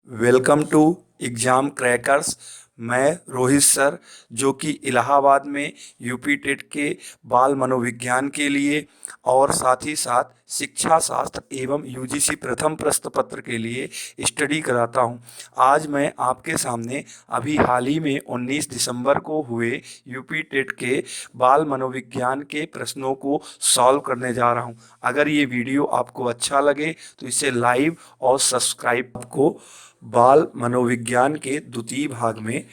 Welcome to exam crackers. मैं Rohit sir, जो कि इलाहाबाद में यूपी टेट के बाल मनोविज्ञान के लिए और साथ ही साथ शिक्षा शास्त्र एवं यूजीसी प्रथम प्रश्न पत्र के लिए स्टडी कराता हूं। आज मैं आपके सामने अभी हाल ही में 19 दिसंबर को हुए यूपी टेट के बाल मनोविज्ञान के प्रश्नों को सॉल्व करने जा रहा हूं। अगर ये वीडियो आपको अच्छा लगे तो इसे लाइव और सब्सक्राइब को बाल मनोविज्ञान के द्वितीय भाग में,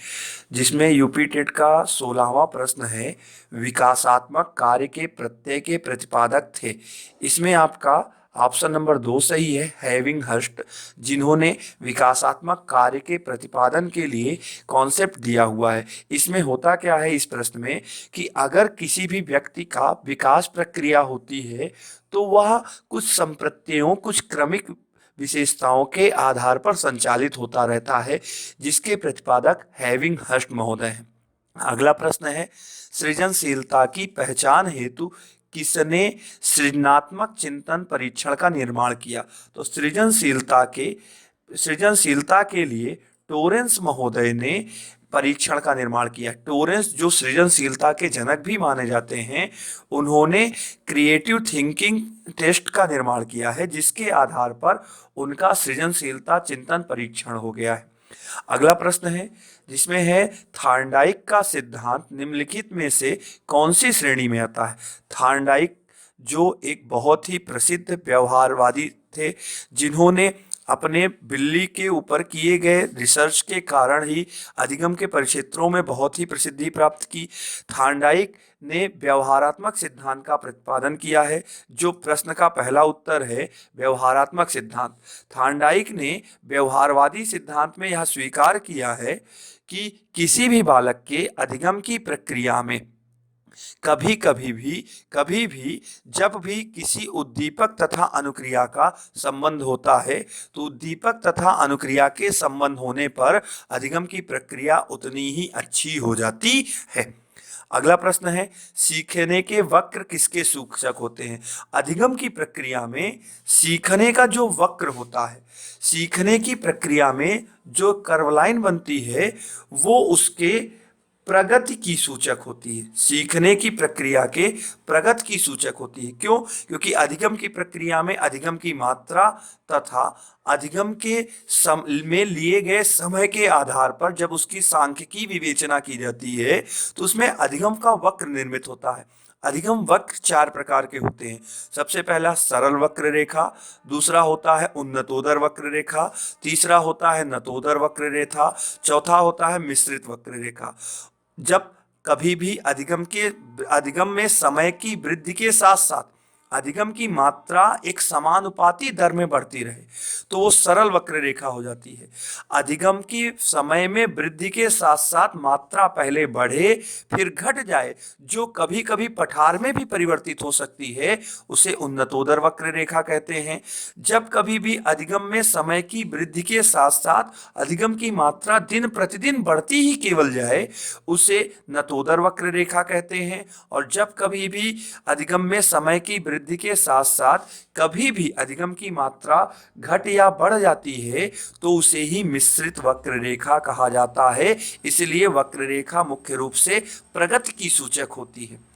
जिसमें यूपी टेट का 16वां प्रश्न है, विकासात्मक कार्य के प्रत्यय के प्रतिपादक थे। इसमें आपका ऑप्शन नंबर 2 सही है, हैविंग हर्स्ट, जिन्होंने विकासात्मक कार्य के प्रतिपादन के लिए कॉन्सेप्ट दिया हुआ है। इसमें होता क्या है इस प्रश्न में कि अगर किसी भी व्यक्ति का विकास प्रक्रिया होती है तो वह कुछ संप्रत्ययों, कुछ क्रमिक विशेषताओं के आधार पर संचालित होता रहता है, जिसके प्रतिपादक हैविंग हर्स्ट महोदय हैं। अगला प्रश्न है, सृजनशीलता की पहचान हेतु किसने सृजनात्मक चिंतन परीक्षण का निर्माण किया? तो सृजनशीलता के लिए टोरेंस महोदय ने परीक्षण का निर्माण किया। टोरेंस, जो सृजनशीलता के जनक भी माने जाते हैं, उन्होंने क्रिएटिव थिंकिंग टेस्ट का निर्माण किया है, जिसके आधार पर उनका सृजनशीलता चिंतन परीक्षण हो गया है। अगला प्रश्न है, जिसमें है थार्नडाइक का सिद्धांत निम्नलिखित में से कौन सी श्रेणी में आता है? थार्नडाइक, जो एक बहुत ही प्रसिद्ध व्यवहारवादी थे, जिन्होंने अपने बिल्ली के ऊपर किए गए रिसर्च के कारण ही अधिगम के परिक्षेत्रों में बहुत ही प्रसिद्धि प्राप्त की। थार्नडाइक ने व्यवहारात्मक सिद्धांत का प्रतिपादन किया है, जो प्रश्न का पहला उत्तर है, व्यवहारात्मक सिद्धांत। थार्नडाइक ने व्यवहारवादी सिद्धांत में यह स्वीकार किया है कि किसी भी बालक के अधिगम की प्रक्रिया में कभी भी जब भी किसी उद्दीपक तथा अनुक्रिया का संबंध होता है, तो उद्दीपक तथा अनुक्रिया के संबंध होने पर अधिगम की प्रक्रिया उतनी ही अच्छी हो जाती है। अगला प्रश्न है, सीखने के वक्र किसके सूचक होते हैं? अधिगम की प्रक्रिया में सीखने का जो वक्र होता है, सीखने की प्रक्रिया में जो कर्वलाइन बनती है, वो उसके प्रगति की सूचक होती है। सीखने की प्रक्रिया के प्रगति की सूचक होती है। क्यों? क्योंकि अधिगम की प्रक्रिया में अधिगम की मात्रा तथा अधिगम के में लिए गए समय के आधार पर जब उसकी सांख्यिकी विवेचना की जाती है, तो उसमें अधिगम का वक्र निर्मित होता है। अधिगम वक्र 4 प्रकार के होते हैं। सबसे पहला सरल वक्र रेखा, दूसरा होता है उन्नतोदर वक्र रेखा, तीसरा होता है नतोदर वक्र रेखा, चौथा होता है मिश्रित वक्र रेखा। जब कभी भी अधिगम में समय की वृद्धि के साथ साथ अधिगम की मात्रा एक समानुपाती दर में बढ़ती रहे, तो वो सरल वक्र रेखा हो जाती है। अधिगम की समय में वृद्धि के साथ साथ मात्रा पहले बढ़े फिर घट जाए, जो कभी कभी पठार में भी परिवर्तित हो सकती है, उसे उन्नतोदर वक्र रेखा कहते हैं। जब कभी भी अधिगम में समय की वृद्धि के साथ साथ अधिगम की मात्रा दिन प्रतिदिन बढ़ती ही केवल जाए, उसे नतोदर वक्र रेखा कहते हैं। और जब कभी भी अधिगम में समय की वृद्धि के साथ साथ कभी भी अधिगम की मात्रा घट या बढ़ जाती है, तो उसे ही मिश्रित वक्र रेखा कहा जाता है। इसलिए वक्र रेखा मुख्य रूप से प्रगति की सूचक होती है।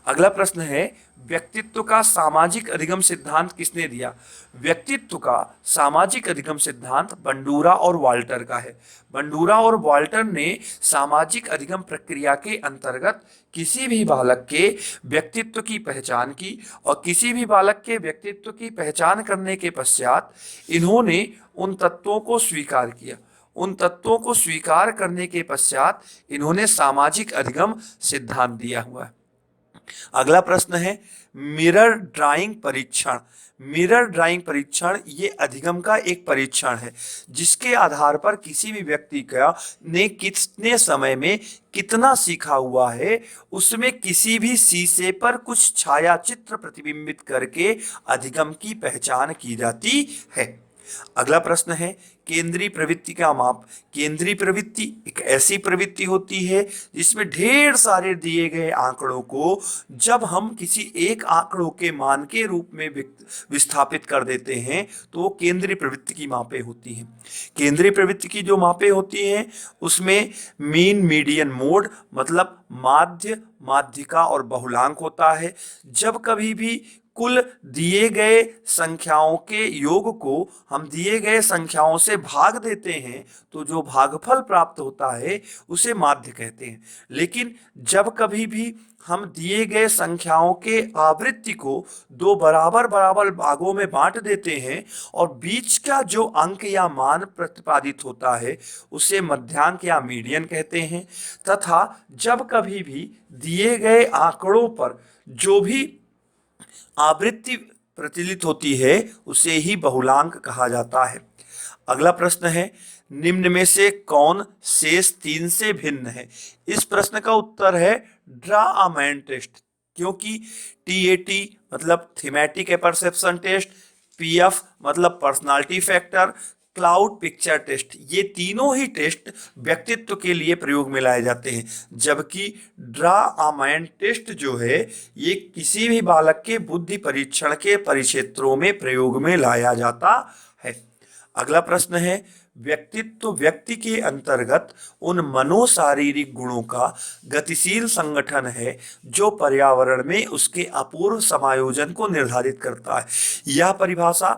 अगला प्रश्न है, व्यक्तित्व का सामाजिक अधिगम सिद्धांत किसने दिया? व्यक्तित्व का सामाजिक अधिगम सिद्धांत बंडूरा और वाल्टर का है। बंडूरा और वाल्टर ने सामाजिक अधिगम प्रक्रिया के अंतर्गत किसी भी बालक के व्यक्तित्व की पहचान की, और किसी भी बालक के व्यक्तित्व की पहचान करने के पश्चात इन्होंने उन तत्वों को स्वीकार किया। उन तत्वों को स्वीकार करने के पश्चात इन्होंने सामाजिक अधिगम सिद्धांत दिया हुआ है। अगला प्रश्न है, मिरर ड्राइंग परीक्षण। मिरर ड्राइंग परीक्षण ये अधिगम का एक परीक्षण है, जिसके आधार पर किसी भी व्यक्ति का ने कितने समय में कितना सीखा हुआ है, उसमें किसी भी शीशे पर कुछ छाया चित्र प्रतिबिंबित करके अधिगम की पहचान की जाती है। अगला प्रश्न है केंद्रीय प्रवृत्ति का माप। केंद्रीय प्रवृत्ति एक ऐसी प्रवृत्ति होती है जिसमें ढेर सारे दिए गए आंकड़ों को जब हम किसी एक आंकड़ों के मान के रूप में विस्थापित कर देते हैं तो वो केंद्रीय प्रवृत्ति की मापें होती हैं। केंद्रीय प्रवृत्ति की जो मापें होती हैं उसमें मीन, मीडियन, मोड मतलब माध्य, माध्यिका और बहुलांक होता है। जब कभी भी कुल दिए गए संख्याओं के योग को हम दिए गए संख्याओं से भाग देते हैं तो जो भागफल प्राप्त होता है उसे माध्य कहते हैं। लेकिन जब कभी भी हम दिए गए संख्याओं के आवृत्ति को दो बराबर बराबर भागों में बांट देते हैं और बीच का जो अंक या मान प्रतिपादित होता है उसे मध्यांक या मीडियन कहते हैं। तथा जब कभी भी दिए गए आंकड़ों पर जो भी आवृत्ति प्रचलित होती है उसे ही बहुलांक कहा जाता है। अगला प्रश्न है निम्न में से कौन शेष 3 से भिन्न है। इस प्रश्न का उत्तर है ड्रा अ माइंड टेस्ट, क्योंकि TAT मतलब थीमेटिक परसेप्शन टेस्ट, PF मतलब personality factor, cloud picture test, ये तीनों ही टेस्ट व्यक्तित्व के लिए प्रयोग में लाए जाते हैं। जबकि ड्रा अ माइंड टेस्ट जो है ये किसी भी बालक के बुद्धि परीक्षण के परिक्षेत्रों में प्रयोग में लाया जाता है। अगला प्रश्न है व्यक्तित्व व्यक्ति के अंतर्गत उन मनोशारीरिक गुणों का गतिशील संगठन है जो पर्यावरण में उसके अपूर्व समायोजन को निर्धारित करता है। यह परिभाषा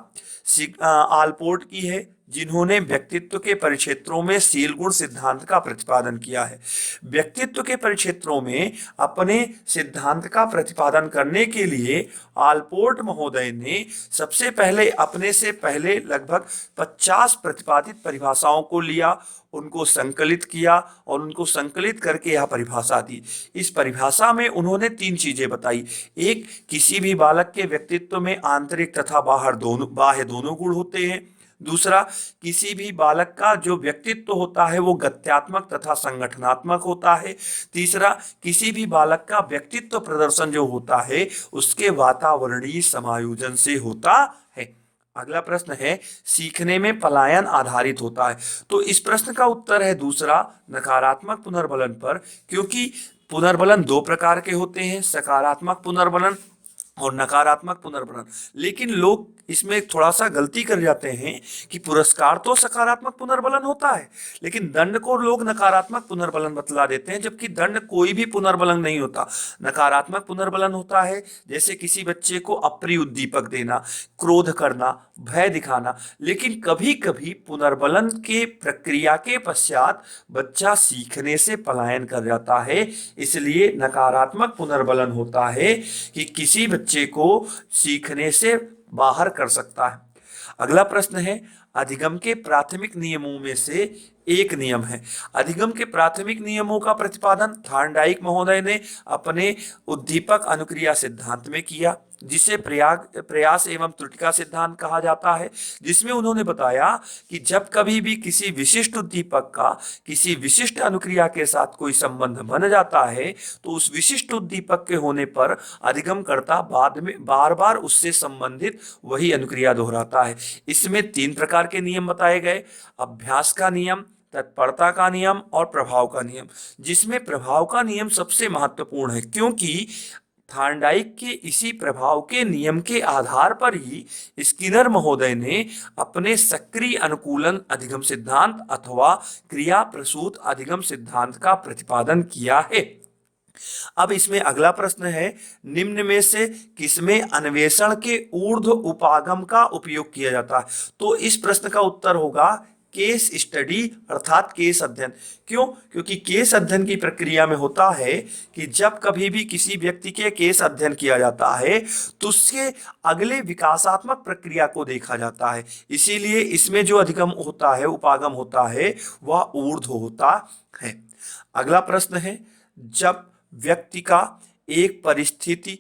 आलपोर्ट की है जिन्होंने व्यक्तित्व के परिक्षेत्रों में शील गुण सिद्धांत का प्रतिपादन किया है। व्यक्तित्व के परिक्षेत्रों में अपने सिद्धांत का प्रतिपादन करने के लिए आलपोर्ट महोदय ने सबसे पहले अपने से पहले लगभग 50 प्रतिपादित परिभाषाओं को लिया, उनको संकलित किया और उनको संकलित करके यह परिभाषा दी। इस परिभाषा में उन्होंने 3 चीजें बताई। एक, किसी भी बालक के व्यक्तित्व में आंतरिक तथा बाह्य दोनों गुण होते हैं। दूसरा, किसी भी बालक का जो व्यक्तित्व होता है वो गत्यात्मक तथा संगठनात्मक होता है। तीसरा, किसी भी बालक का व्यक्तित्व प्रदर्शन जो होता है उसके वातावरणीय समायोजन से होता है। अगला प्रश्न है सीखने में पलायन आधारित होता है। तो इस प्रश्न का उत्तर है दूसरा, नकारात्मक पुनर्बलन पर, क्योंकि पुनर्बलन 2 प्रकार के होते हैं, सकारात्मक पुनर्बलन और नकारात्मक पुनर्बलन। लेकिन लोग इसमें थोड़ा सा गलती कर जाते हैं कि पुरस्कार तो सकारात्मक पुनर्बलन होता है लेकिन दंड को लोग नकारात्मक पुनर्बलन बतला देते हैं, जबकि दंड कोई भी पुनर्बलन नहीं होता। नकारात्मक पुनर्बलन होता है जैसे किसी बच्चे को अप्रिय उद्दीपक देना, क्रोध करना, भय दिखाना। लेकिन कभी कभी पुनर्बलन के प्रक्रिया के पश्चात बच्चा सीखने से पलायन कर जाता है, इसलिए नकारात्मक पुनर्बलन होता है कि किसी बच्चे को सीखने से बाहर कर सकता है। अगला प्रश्न है अधिगम के प्राथमिक नियमों में से एक नियम है। अधिगम के प्राथमिक नियमों का प्रतिपादन थार्नडाइक महोदय ने अपने उद्दीपक अनुक्रिया सिद्धांत में किया, जिसे प्रयास एवं त्रुटिका सिद्धांत कहा जाता है, जिसमें उन्होंने बताया कि जब कभी भी किसी विशिष्ट उद्दीपक का किसी विशिष्ट अनुक्रिया के साथ कोई संबंध बन जाता है तो उस विशिष्ट उद्दीपक के होने पर अधिगमकर्ता बाद में बार बार उससे संबंधित वही अनुक्रिया दोहराता है। इसमें 3 प्रकार के नियम बताए गए, अभ्यास का नियम, तत्परता का नियम और प्रभाव का नियम, जिसमें प्रभाव का नियम सबसे महत्वपूर्ण है, क्योंकि थार्नडाइक के इसी प्रभाव के नियम के आधार पर ही स्किनर महोदय ने अपने सक्रिय अनुकूलन अधिगम सिद्धांत अथवा क्रिया प्रसूत अधिगम सिद्धांत का प्रतिपादन किया है। अब इसमें अगला प्रश्न है निम्न में से किसमें अन्वेषण के ऊर्ध्व उपागम का उपयोग किया जाता है। तो इस प्रश्न का उत्तर होगा केस स्टडी अर्थात केस अध्ययन। क्यों? क्योंकि केस अध्ययन की प्रक्रिया में होता है कि जब कभी भी किसी व्यक्ति के केस अध्ययन किया जाता है तो उसके अगले विकासात्मक प्रक्रिया को देखा जाता है, इसीलिए इसमें जो अधिगम होता है, उपागम होता है, वह ऊर्ध्व होता है। अगला प्रश्न है जब व्यक्ति का एक परिस्थिति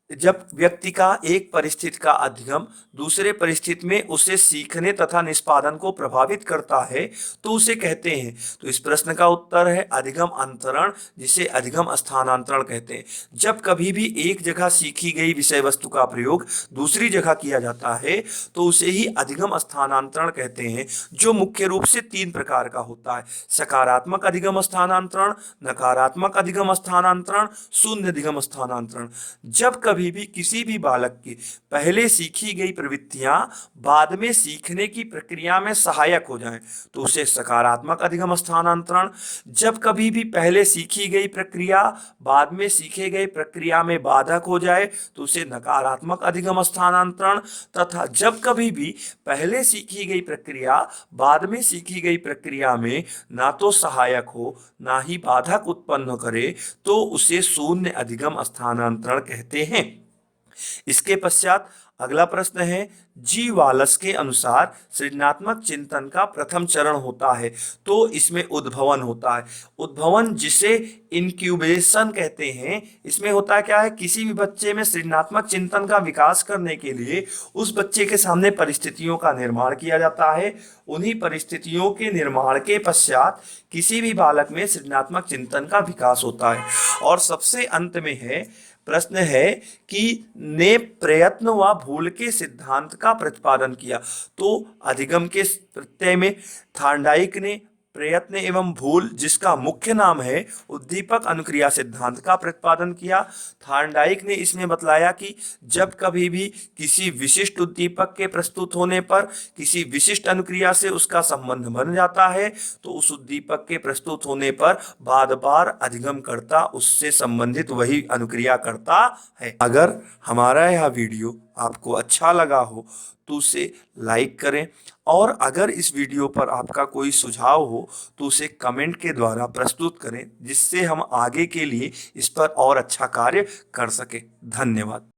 जब व्यक्ति का एक परिस्थिति का अधिगम दूसरे परिस्थिति में उसे सीखने तथा निष्पादन को प्रभावित करता है तो उसे कहते हैं। तो इस प्रश्न का उत्तर है अधिगम अंतरण, जिसे अधिगम स्थानांतरण कहते हैं। जब कभी भी एक जगह सीखी गई विषय वस्तु का प्रयोग दूसरी जगह किया जाता है तो उसे ही अधिगम स्थानांतरण कहते हैं, जो मुख्य रूप से 3 प्रकार का होता है: सकारात्मक अधिगम स्थानांतरण, नकारात्मक अधिगम स्थानांतरण, शून्य अधिगम स्थानांतरण। जब कभी भी किसी भी बालक की पहले सीखी गई प्रवृत्तियां बाद में सीखने की प्रक्रिया में सहायक हो जाएं तो उसे सकारात्मक अधिगम स्थानांतरण। जब कभी भी पहले सीखी गई प्रक्रिया बाद में सीखे गई प्रक्रिया में बाधक हो जाए तो उसे नकारात्मक अधिगम स्थानांतरण। तथा जब कभी भी पहले सीखी गई प्रक्रिया बाद में सीखी गई प्रक्रिया में ना तो सहायक हो ना ही बाधक उत्पन्न करे तो उसे शून्य अधिगम स्थानांतरण कहते हैं। इसके पश्चात अगला प्रश्न है, जी वालस के अनुसार सृजनात्मक चिंतन का प्रथम चरण होता है। तो इसमें उद्भवन होता है। उद्भवन जिसे इंक्यूबेशन कहते हैं, इसमें होता क्या है, किसी भी बच्चे में सृजनात्मक चिंतन का विकास करने के लिए उस बच्चे के सामने परिस्थितियों का निर्माण किया जाता है। उन्हीं परिस्थितियों के निर्माण के पश्चात किसी भी बालक में सृजनात्मक चिंतन का विकास होता है। और सबसे अंत में है प्रश्न है कि ने प्रयत्न व भूल के सिद्धांत का प्रतिपादन किया। तो अधिगम के प्रत्यय में थार्नडाइक ने प्रयत्न एवं भूल, जिसका मुख्य नाम है उद्दीपक अनुक्रिया सिद्धांत, का प्रतिपादन किया। थार्नडाइक ने इसमें बतलाया कि जब कभी भी किसी विशिष्ट उद्दीपक के प्रस्तुत होने पर किसी विशिष्ट अनुक्रिया से उसका संबंध बन जाता है तो उस उद्दीपक के प्रस्तुत होने पर बार बार अधिगम करता उससे संबंधित वही अनुक्रिया करता है। अगर हमारा यह वीडियो आपको अच्छा लगा हो तो उसे लाइक करें, और अगर इस वीडियो पर आपका कोई सुझाव हो तो उसे कमेंट के द्वारा प्रस्तुत करें, जिससे हम आगे के लिए इस पर और अच्छा कार्य कर सकें। धन्यवाद।